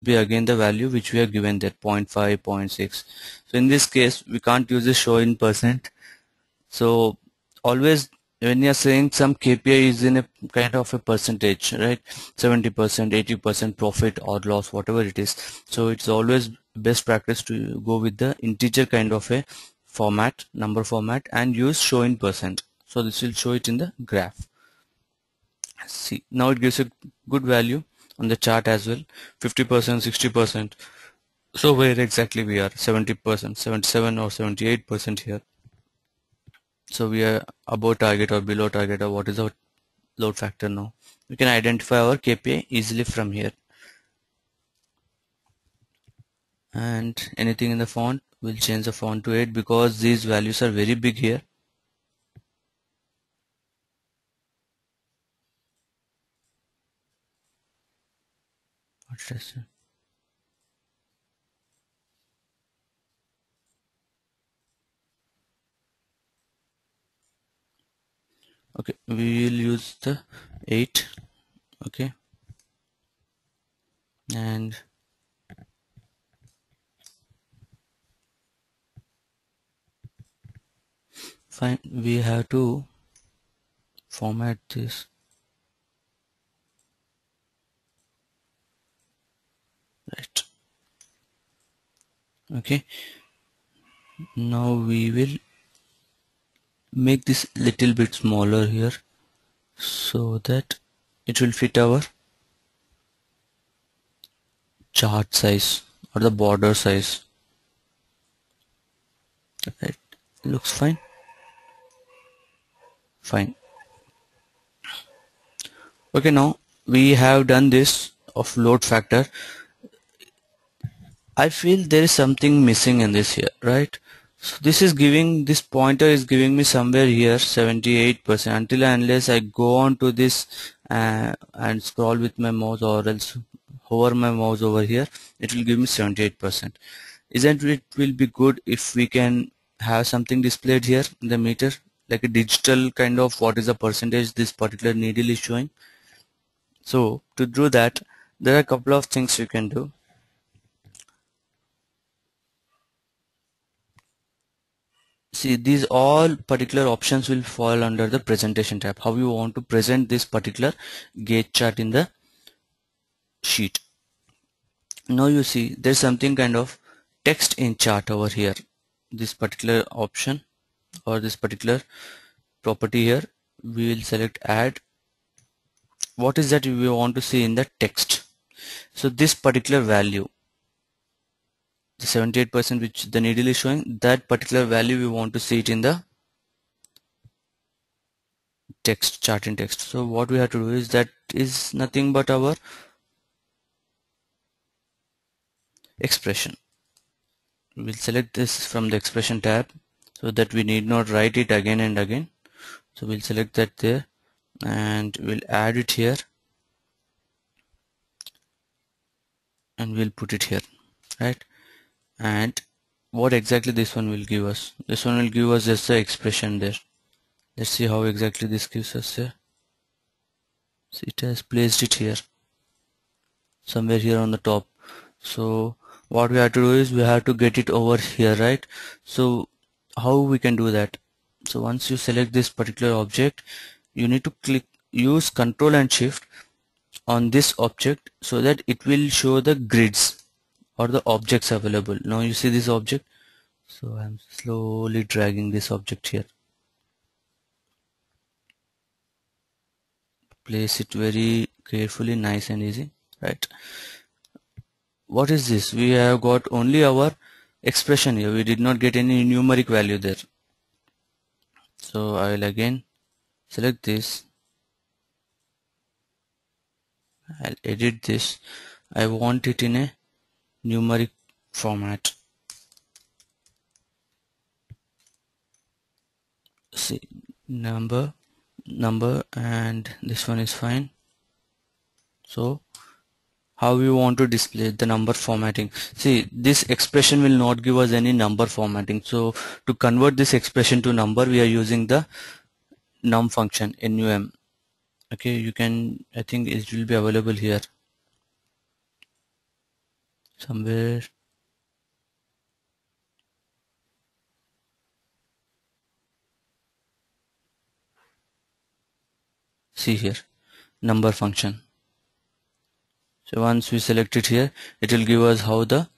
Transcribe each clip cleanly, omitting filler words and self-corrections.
be again the value which we have given there, 0.5, 0.6. So in this case we can't use the show in percent. So always when you are saying some KPI is in a kind of a percentage, right, 70%, 80% profit or loss, whatever it is, so it's always best practice to go with the integer kind of a format, number format, and use show in percent. So this will show it in the graph. See, now it gives a good value on the chart as well, 50%, 60%. So where exactly we are, 70%, 77 or 78% here. So we are above target or below target, or what is our load factor now. We can identify our KPI easily from here. And anything in the font, we'll change the font to 8 because these values are very big here. What's this? Okay, we will use the 8. Okay, and fine, we have to format this. Right. Okay, now we will make this little bit smaller here so that it will fit our chart size or the border size. Right, looks fine. Fine. Okay, now we have done this of load factor. I feel there is something missing in this here, right? So this is giving, this pointer is giving me somewhere here 78%. Until and unless I go on to this and scroll with my mouse or else hover my mouse over here, it will give me 78%. Isn't it will be good if we can have something displayed here in the meter, like a digital kind of what is the percentage this particular needle is showing. So to do that, there are a couple of things you can do. See, these all particular options will fall under the presentation tab. How you want to present this particular gauge chart in the sheet. Now you see there's something kind of text in chart over here. This particular option or this particular property here, we will select add. What is that we want to see in the text? So this particular value, the 78% which the needle is showing, that particular value we want to see it in the text, chart in text. So what we have to do is, that is nothing but our expression. We'll select this from the expression tab so that we need not write it again and again. So we'll select that there and we'll add it here and we'll put it here, right? And what exactly this one will give us? This one will give us just the expression there. Let's see how exactly this gives us here. See, it has placed it here, somewhere here on the top. So what we have to do is we have to get it over here, right? So how we can do that? So once you select this particular object, you need to use Control and Shift on this object so that it will show the grids or the objects available. Now you see this object, so I'm slowly dragging this object here. Place it very carefully, nice and easy, right? What is this? We have got only our expression here. We did not get any numeric value there. So I will again select this. I'll edit this. I want it in a numeric format. See, number, and this one is fine. So how we want to display the number formatting? See, this expression will not give us any number formatting. So to convert this expression to number, we are using the num function, num. Okay, you can, I think it will be available here. somewhere. See here, number function. So once we select it here, it will give us how the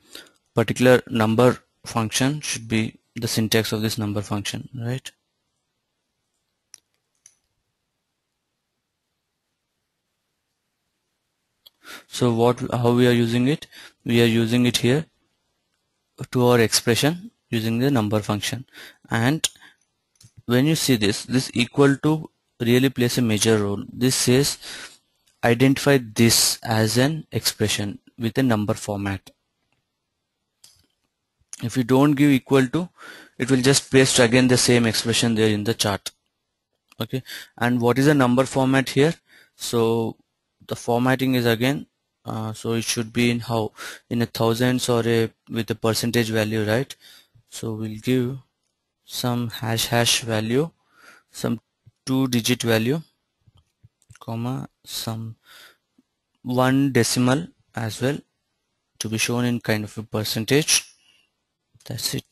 particular number function should be, the syntax of this number function, right? So how we are using it? We are using it here to our expression using the number function. And when you see this equal to really plays a major role. This says identify this as an expression with a number format. If you don't give equal to, it will just paste again the same expression there in the chart. Okay, and what is the number format here? So the formatting is again, so it should be in how, in a thousands or a with a percentage value, right? So we'll give some hash value, some 2-digit value, comma, some 1 decimal as well, to be shown in kind of a percentage. That's it.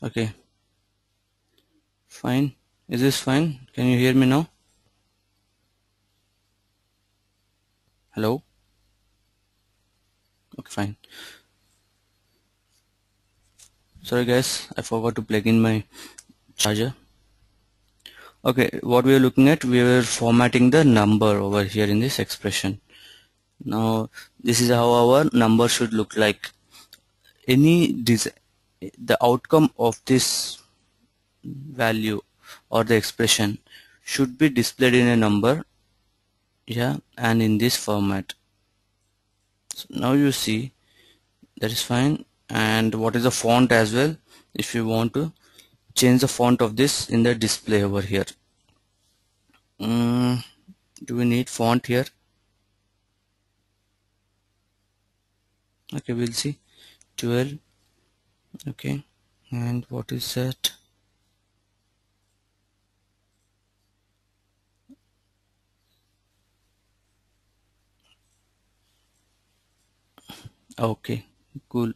Okay, fine. Is this fine? Can you hear me now? Hello? Okay, fine. Sorry guys, I forgot to plug in my charger. Okay, what we are looking at, we were formatting the number over here in this expression. Now this is how our number should look like. The outcome of this value or the expression should be displayed in a number, yeah, and in this format. So now you see, that is fine. And what is the font as well, if you want to change the font of this in the display over here. Do we need font here? Okay, we'll see 12. Okay, and what is that? Okay, cool.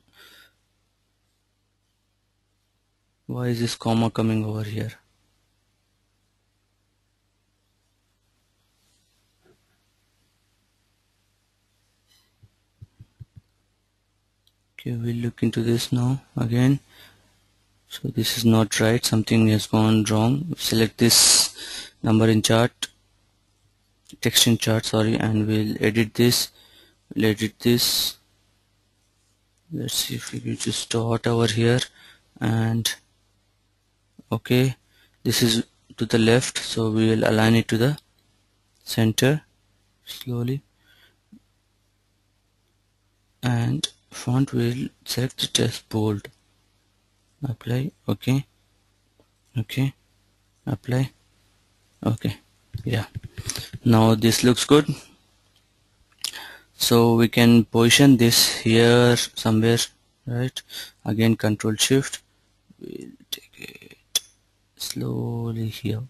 Why is this comma coming over here? Okay, we'll look into this now again. So this is not right, something has gone wrong. Select this number in chart, text in chart, sorry, and we'll edit this. Let's see if we can just dot over here, and okay, this is to the left, so we will align it to the center slowly, and font will select it as bold. Apply. Okay, okay, apply. Okay, yeah, now this looks good. So we can position this here somewhere, right? Again, Control Shift, we'll take it slowly here.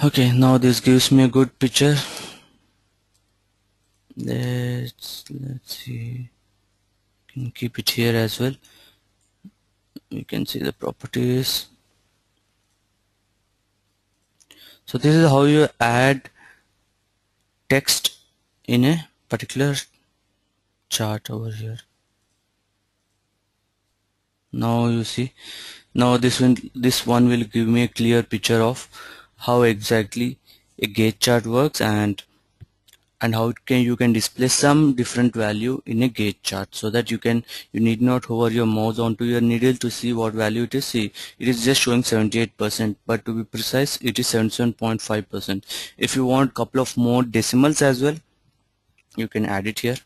Okay, now this gives me a good picture. Let's see, can keep it here as well. You can see the properties. So this is how you add text in a particular chart over here. Now you see, now this one will give me a clear picture of how exactly a gauge chart works, and how you can display some different value in a gauge chart, so that you need not hover your mouse onto your needle to see what value it is. See, it is just showing 78%, but to be precise it is 77.5%. if you want couple of more decimals as well, you can add it here.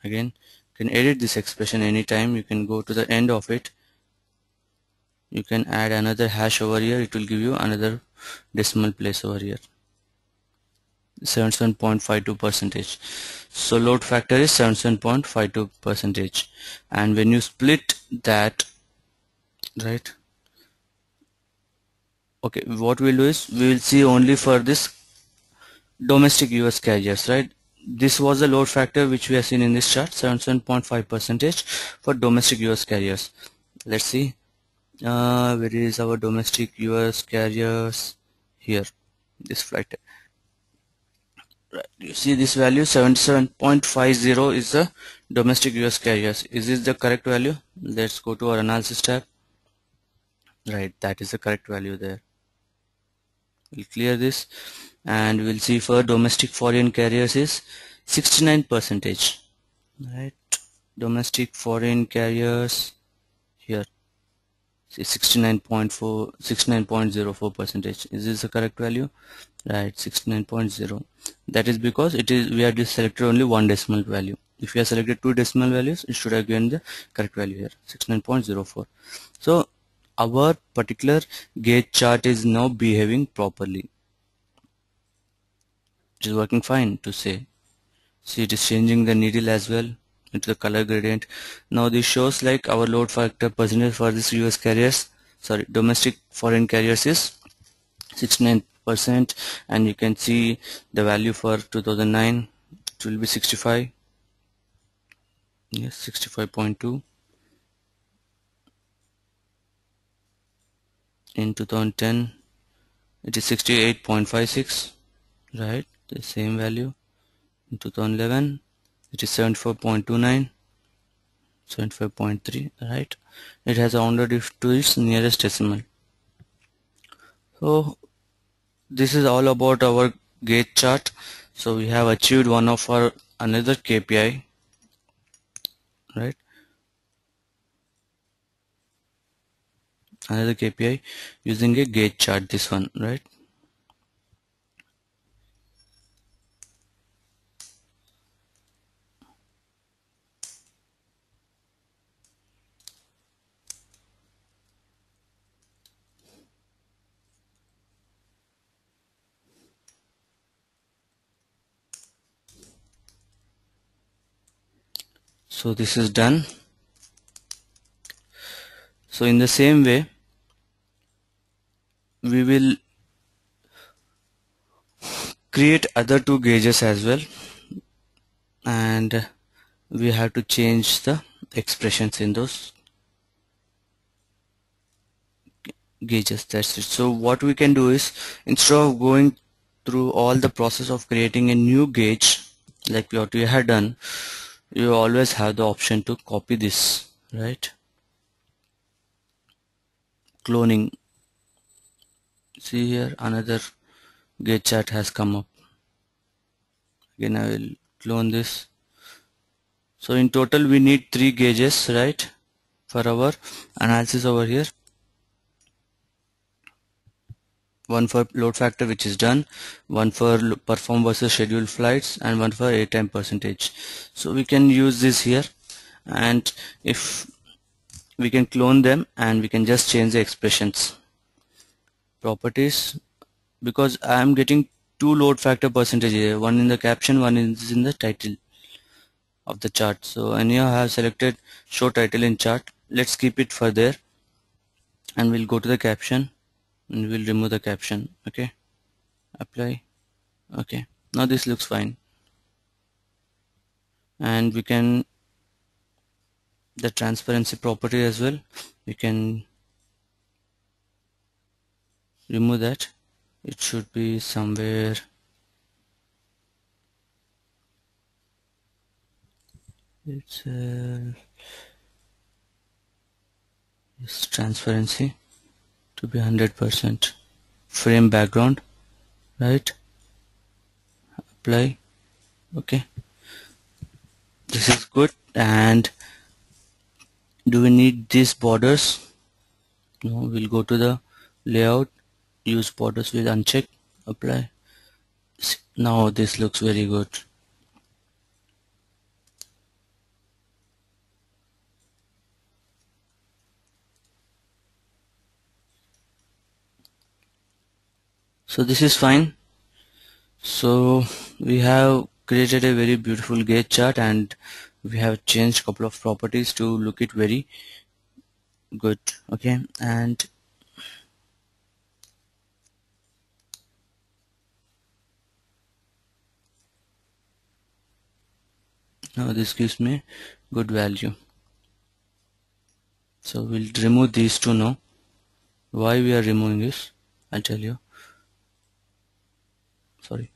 Again, you can edit this expression anytime. You can go to the end of it, you can add another hash over here, it will give you another decimal place over here, 77.52 percentage. So load factor is 77.52 percentage, and when you split that, right, okay, what we'll do is we will see only for this domestic US carriers, right? This was the load factor which we have seen in this chart, 77.5 percentage for domestic US carriers. Let's see, where is our domestic US carriers? Here, this flight. Right. You see this value 77.50 is the domestic US carriers. Is this the correct value? Let's go to our analysis tab. Right, that is the correct value there. We'll clear this and we'll see for domestic foreign carriers is 69 percentage. Right, domestic foreign carriers here. See 69.04 percentage. Is this the correct value? Right, 69.0. That is because it is we have just selected only one decimal value. If you have selected two decimal values, it should have given the correct value here, 69.04. So our particular gauge chart is now behaving properly. It is working fine to say. See, it is changing the needle as well into the color gradient. Now this shows like our load factor percentage for this US carriers, sorry, domestic foreign carriers is 69%, and you can see the value for 2009 it will be 65. Yes, 65.2. In 2010 it is 68.56, right, the same value. In 2011 it is 74.29, 75.3, right, it has rounded it to its nearest decimal. So this is all about our gauge chart. So we have achieved one of our another KPI, right, another KPI using a gauge chart, this one, right. So this is done. So in the same way we will create other two gauges as well, and we have to change the expressions in those gauges. That's it. So what we can do is, instead of going through all the process of creating a new gauge like what we had done, you always have the option to copy this, right, cloning. See here, another gauge chart has come up. Again I will clone this. So in total we need three gauges, right, for our analysis over here. One for load factor, which is done, one for perform versus scheduled flights, and one for airtime percentage. So we can use this here, and if we can clone them and we can just change the expressions properties, because I am getting two load factor percentage here, one in the caption, one is in the title of the chart. So anyhow I have selected show title in chart. Let's keep it for there, and we'll go to the caption and we'll remove the caption. Okay, apply. Okay, now this looks fine, and we can the transparency property as well, we can remove that. It should be somewhere, it's Yes, transparency to be 100%. Frame background, right? Apply. Okay, this is good. And do we need these borders? No, we'll go to the layout, use borders, will uncheck, apply. Now this looks very good. So this is fine. So we have created a very beautiful gauge chart, and we have changed couple of properties to look it very good. Okay, and now this gives me good value. So we'll remove these two now. Why we are removing this, I'll tell you. Sorry.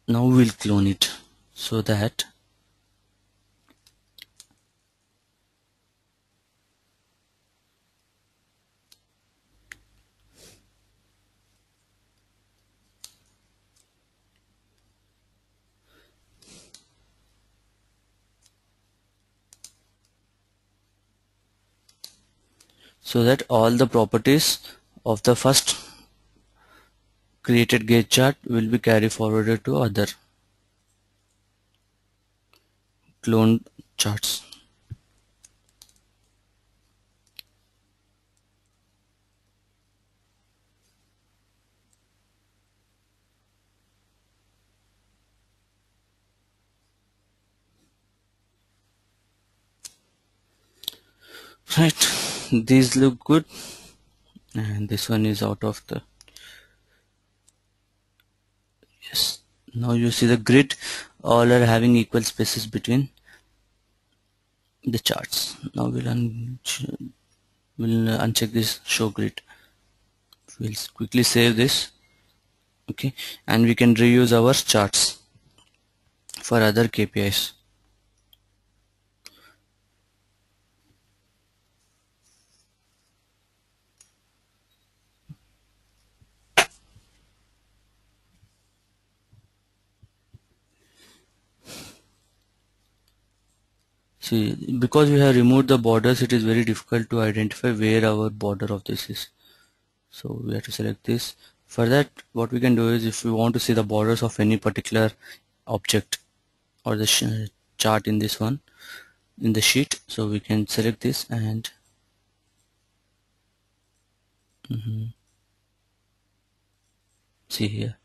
Now we'll clone it so that all the properties of the first created gauge chart will be carried forwarded to other cloned charts. Right, these look good, and this one is out of the, yes. Now you see the grid, all are having equal spaces between the charts. Now we'll uncheck this show grid. We'll quickly save this. Okay, and we can reuse our charts for other KPIs. See, because we have removed the borders, it is very difficult to identify where our border of this is. So we have to select this. For that, what we can do is, if we want to see the borders of any particular object or the chart in this one, in the sheet, so we can select this and see here.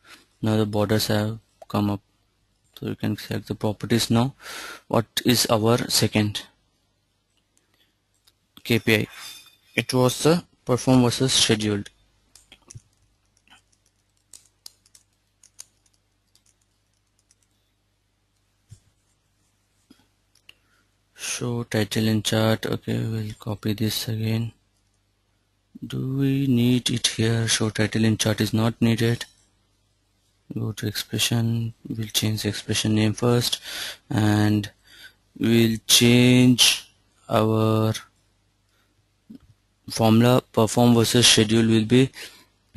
Now the borders have come up. So you can select the properties now. What is our second KPI? It was the perform versus scheduled. Show title and chart. Okay, we'll copy this again. Do we need it here? Show title and chart is not needed. Go to expression. We'll change the expression name first, and we'll change our formula. Perform versus schedule will be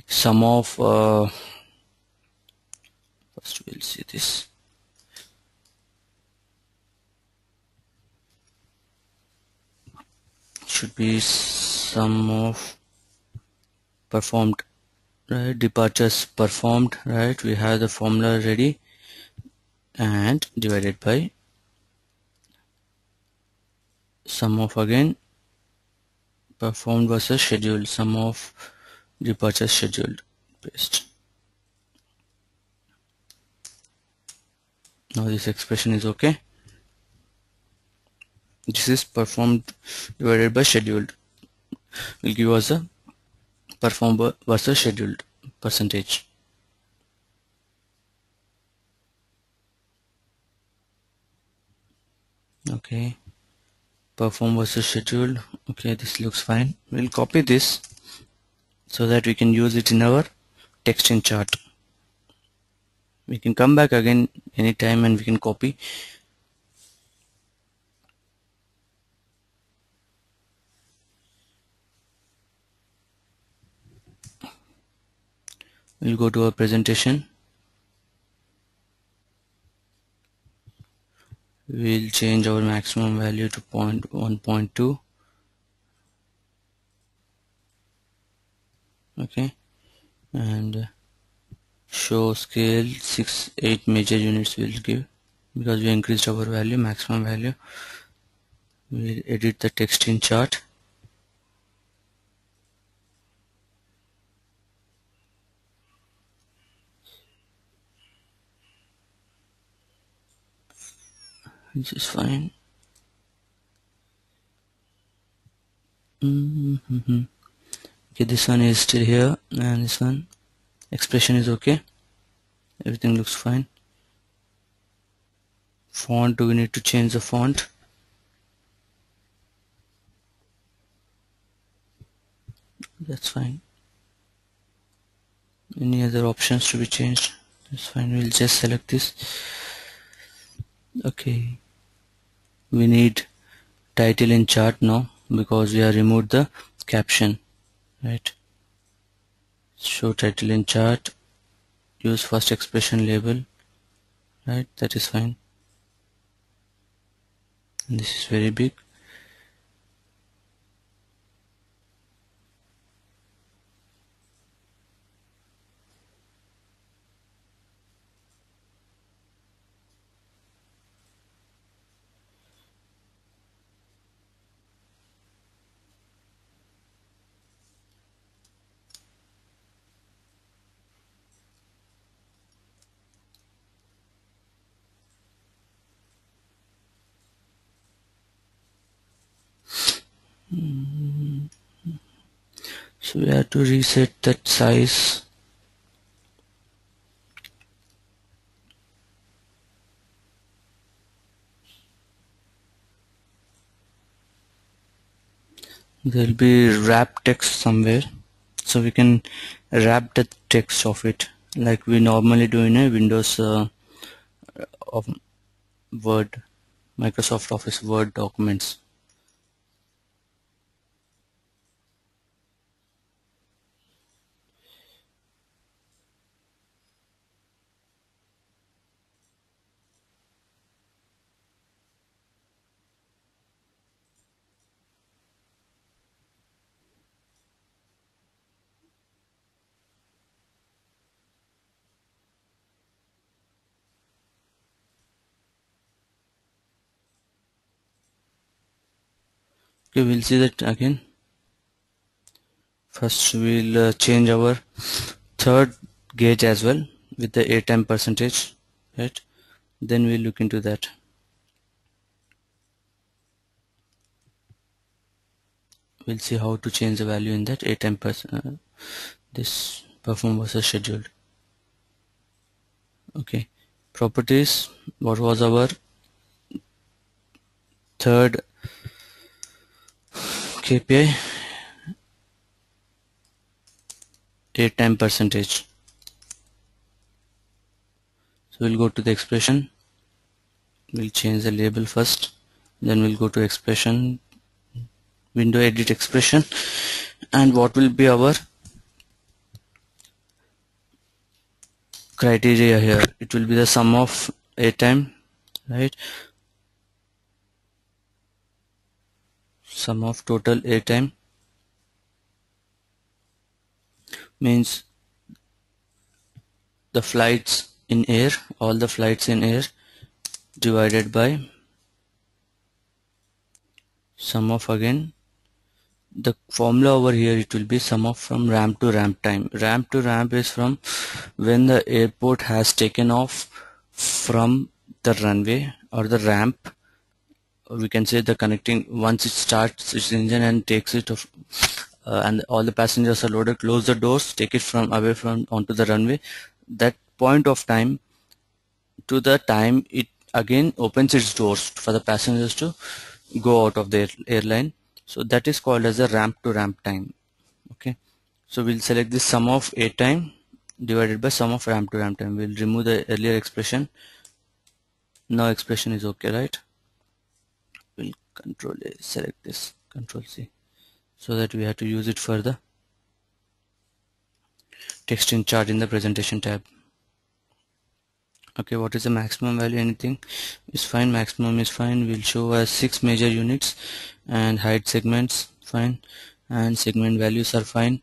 sum of first we'll see this. Should be sum of performed, right? Departures performed, right? We have the formula ready, and divided by sum of, again, performed versus scheduled, sum of departures scheduled. Paste. Now this expression is okay. This is performed divided by scheduled, will give us a performed versus scheduled percentage. Okay, perform versus scheduled. Okay, this looks fine. We'll copy this so that we can use it in our text in chart. We can come back again anytime and we can copy. We'll go to our presentation. We'll change our maximum value to 1.2. Okay, and show scale 8 major units will give, because we increased our value, maximum value. We'll edit the text in chart. This is fine. Okay, this one is still here, and this one expression is okay. Everything looks fine. Font, do we need to change the font? That's fine. Any other options to be changed? That's fine. We'll just select this. Okay, we need title in chart now because we have removed the caption, right? Show title in chart, use first expression label, right? That is fine. And this is very big. So we have to reset that size. There will be wrap text somewhere, so we can wrap the text of it like we normally do in a Windows of Word, Microsoft Office Word documents. Okay, we'll see that again. First we'll change our third gauge as well with the airtime percentage, right? Then we'll look into that. We'll see how to change the value in that airtime this perform versus scheduled. Okay, properties, what was our third KPI? Airtime percentage. So we'll go to the expression, we'll change the label first, then we'll go to expression, window edit expression, and what will be our criteria here? It will be the sum of airtime, right? Sum of total airtime means the flights in air, all the flights in air divided by sum of, again the formula over here, it will be sum of from ramp to ramp time. Ramp to ramp is from when the airport has taken off from the runway or the ramp, or we can say the connecting, once it starts its engine and takes it off, and all the passengers are loaded, close the doors, take it from away from onto the runway. That point of time to the time it again opens its doors for the passengers to go out of the airline. So that is called as a ramp to ramp time. Okay, so we'll select the sum of airtime divided by sum of ramp to ramp time. We'll remove the earlier expression. Now expression is okay, right? We'll control A, select this, control C, so that we have to use it for the text in chart in the presentation tab. Okay, what is the maximum value? Anything is fine, maximum is fine. We'll show as 6 major units and hide segments, fine, and segment values are fine,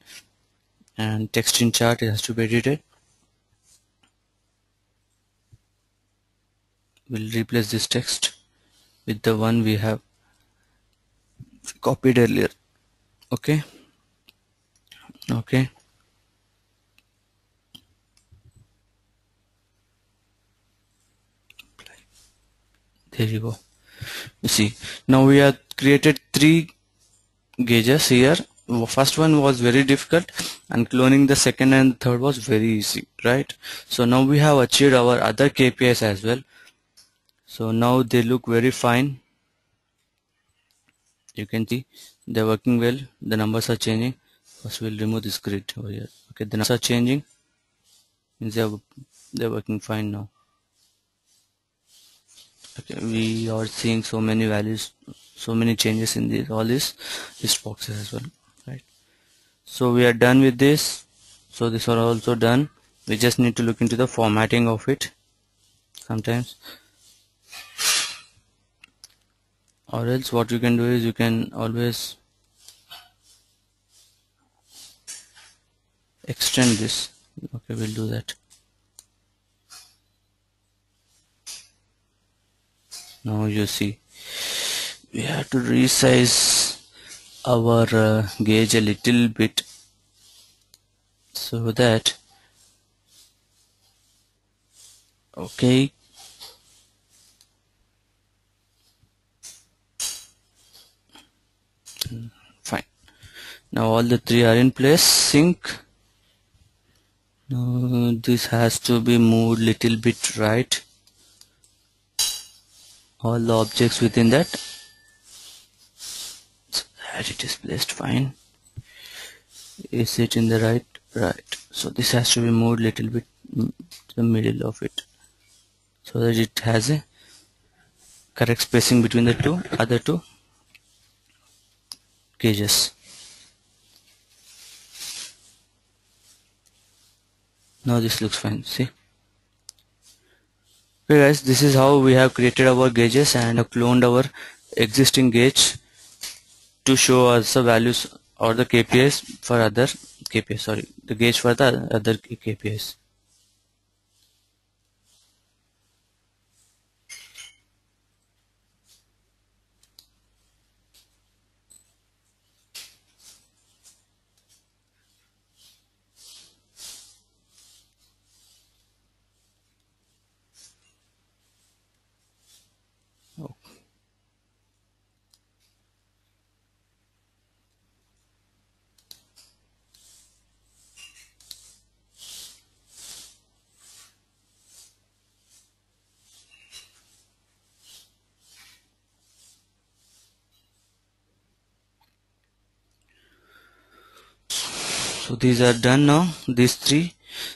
and text in chart, it has to be edited. We'll replace this text with the one we have copied earlier. Okay, okay, there you go. You see, now we have created 3 gauges here. First one was very difficult, and cloning the second and third was very easy, right? So now we have achieved our other KPIs as well. So now they look very fine. You can see they're working well. The numbers are changing. First we'll remove this grid over here. Okay, the numbers are changing. Means they're working fine now. Okay, we are seeing so many values, so many changes in these all these list boxes as well, right? So we are done with this. So these are also done. We just need to look into the formatting of it sometimes, or else what you can do is you can always extend this. Okay, we'll do that. Now you see we have to resize our gauge a little bit so that, okay, fine. Now all the 3 are in place. Sync. Now this has to be moved little bit right. All the objects within that, so that it is placed fine. Is it in the right? So this has to be moved little bit to the middle of it, so that it has a correct spacing between the other two gauges. Now this looks fine. See. Okay guys, this is how we have created our gauges and have cloned our existing gauge to show us the values or the KPIs for other KPIs, sorry, the gauge for the other KPIs. Oh. So these are done now, these 3.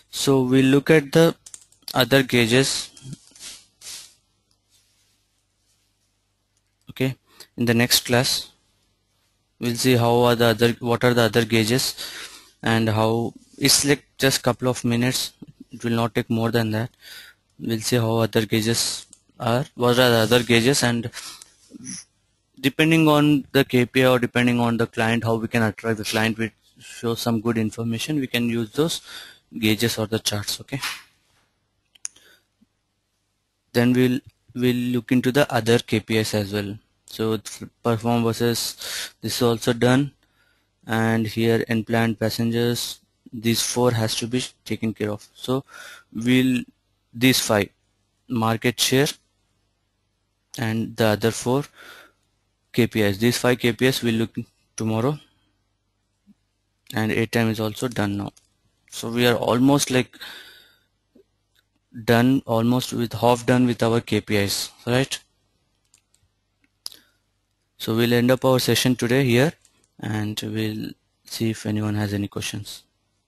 So we'll look at the other gauges, okay, in the next class. We'll see how are what are the other gauges, and how it's like just couple of minutes. It will not take more than that. We'll see how other gauges are, what are the other gauges, and depending on the KPI or depending on the client, how we can attract the client with show some good information, we can use those gauges or the charts. Okay, then we'll look into the other KPIs as well. So perform versus, this is also done, and here in-plant passengers, these 4 has to be taken care of. So these 5 market share and the other 4 KPIs, these 5 KPIs we'll look tomorrow, and 8 time is also done now. So we are almost like done, almost with half done with our KPIs, right? So we'll end up our session today here, and we'll see if anyone has any questions.